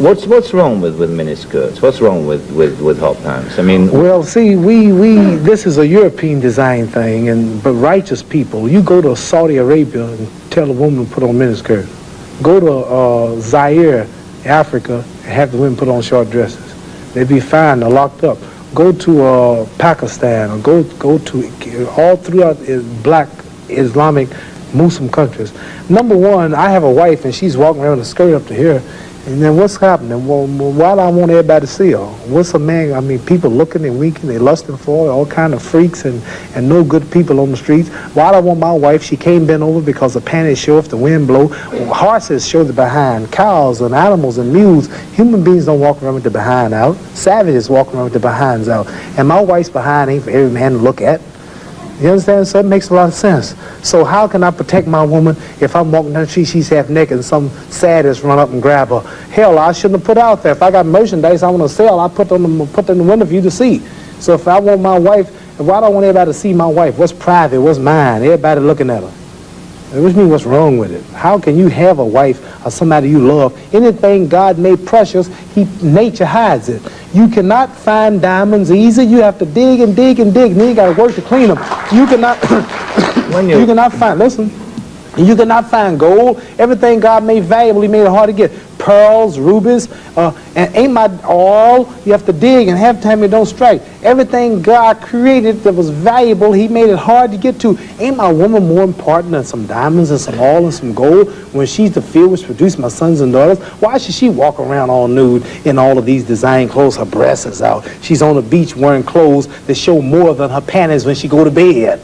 What's wrong with miniskirts? What's wrong with hot pants? I mean, well, see, this is a European design thing, but righteous people, you go to Saudi Arabia and tell a woman to put on miniskirt. Go to Zaire, Africa, and have the women put on short dresses. They'd be fine. They're locked up. Go to Pakistan, or go to all throughout black Islamic Muslim countries. Number one, I have a wife and she's walking around with a skirt up to here, and then what's happening? Well, why do I want everybody to see her? What's a man? I mean, people looking and winking, they lusting for her, all kind of freaks and no good people on the streets. Why do I want my wife? She can't bend over because the panties show if the wind blow. Horses show the behind. Cows and animals and mules. Human beings don't walk around with the behind out. Savages walk around with the behinds out. And my wife's behind ain't for every man to look at. You understand? So it makes a lot of sense. So how can I protect my woman if I'm walking down the street, she's half naked, and some sadist run up and grab her? Hell, I shouldn't have put out there. If I got merchandise I want to sell, I put them in the window for you to see. So if I want my wife, why do I want everybody to see my wife? What's private? What's mine? Everybody looking at her. Which means what's wrong with it? How can you have a wife or somebody you love? Anything God made precious, nature hides it. You cannot find diamonds easy. You have to dig and dig and dig, and then you got to work to clean them. You cannot, you cannot find, listen, you cannot find gold. Everything God made valuable, he made it hard to get. Pearls, rubies, and ain't my all. You have to dig, and half the time it don't strike. Everything God created that was valuable, he made it hard to get to. Ain't my woman more important than some diamonds and some oil and some gold when she's the field which produced my sons and daughters? Why should she walk around all nude in all of these design clothes? Her breasts is out. She's on the beach wearing clothes that show more than her panties when she go to bed.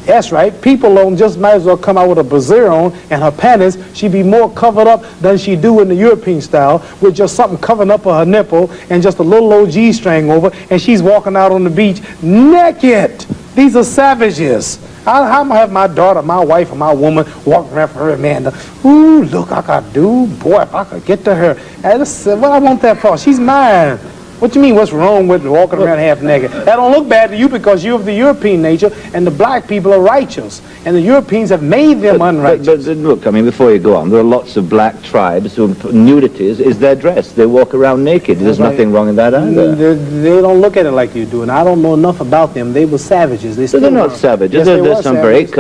That's right. People don't just might as well come out with a brassiere on and her panties. She'd be more covered up than she do in the European style with just something covering up her nipple and just a little old G-string over, and she's walking out on the beach naked. These are savages. How am I have my daughter, my wife, or my woman walking around for her man? Ooh, look, I could do. Boy, if I could get to her. What I want that for? She's mine. What you mean, what's wrong with walking around half naked? That don't look bad to you because you're of the European nature, and the black people are righteous, and the Europeans have made them unrighteous. But look, I mean, before you go on, there are lots of black tribes who nudity is their dress. They walk around naked. There's nothing wrong in that either. They don't look at it like you do, and I don't know enough about them. They were savages. They're not savages. Yes, there's some savages.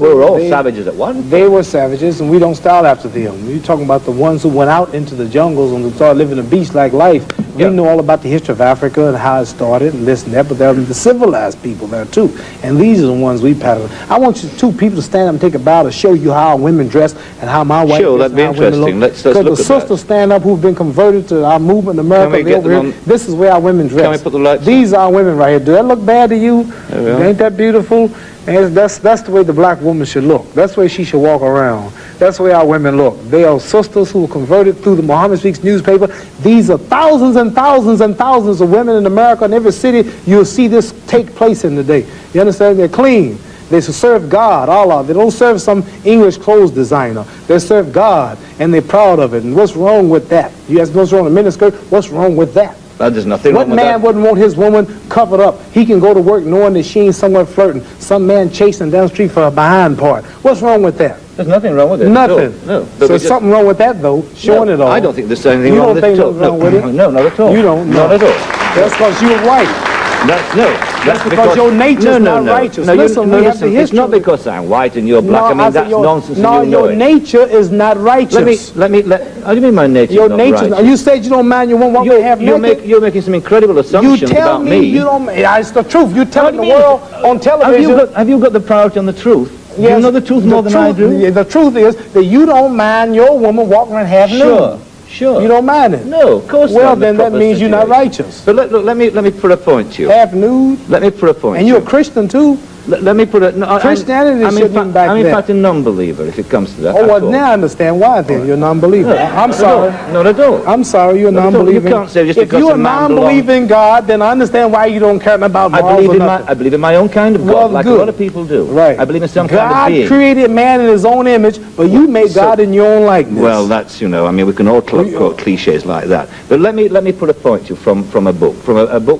we were all savages at one. They were savages, and we don't style after them. You're talking about the ones who went out into the jungles and started living a beach-like life. We know all about the history of Africa and how it started and this and that, but there are the civilized people there too. And these are the ones we pattern. I want you two people to stand up and take a bow to show you how women dress and how my wife Sure, that'd be interesting. Let's look at that. Because the sisters stand up who've been converted to our movement in America. This is where our women dress. Can we put the lights These are our women right here. Do that look bad to you? Ain't that beautiful? And that's the way the black woman should look. That's the way she should walk around. That's the way our women look. They are sisters who were converted through the Muhammad Speaks newspaper. These are thousands and thousands and thousands of women in America. In every city, you'll see this take place in the day. You understand? They're clean. They serve God, Allah. They don't serve some English clothes designer. They serve God, and they're proud of it. And what's wrong with that? You ask what's wrong with miniskirt? What's wrong with that? There's nothing wrong with that. What man wouldn't want his woman covered up? He can go to work knowing that she ain't somewhere flirting. Some man chasing down the street for a behind part. What's wrong with that? There's nothing wrong with it. Nothing. No. So there's something wrong with that, though, showing it all. I don't think there's anything wrong with it. You don't think there's wrong with it? No, not at all. You don't? Not at all. That's because you're white. That's because your nature's not righteous. Listen, it's not because I'm white and you're black. I mean, that's nonsense. No, your nature is not righteous. How do you mean my nature is not righteous? You said you don't mind your woman walking half naked. You're making some incredible assumptions about me. You tell me you don't. It's the truth. You're telling the world on television. Have you got the priority on the truth? Yes, you know the truth more than I do? The truth is that you don't mind your woman walking around half nude. Sure. You don't mind it? No, of course not. Well, then that means you're not righteous. But look, let me put a point to you. Half nude? Let me put a point to you. And you're a Christian too? Let me put it. No, Christianity shouldn't even back I'm in fact a non-believer if it comes to that. Oh, well, now I understand why then. You're a non-believer. No, I'm sorry. Not at all. I'm sorry, you're a non-believer. You can't say just if because you're a a man non-believer in God, then I understand why you don't care about morals or nothing. I believe in my own kind of God, like a lot of people do. Right. I believe in some kind of being. God created man in his own image, but you made God in your own likeness. Well, that's, I mean, we can all quote cliches like that. But let me put a point to you from a book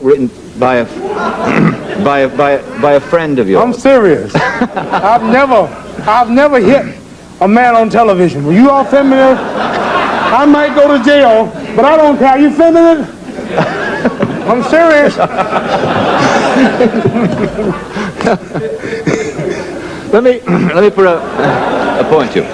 written by a friend of yours. I'm serious. I've never hit a man on television. Were you all familiar? I might go to jail, but I don't care. You feeling it? I'm serious. Let me put a point to you.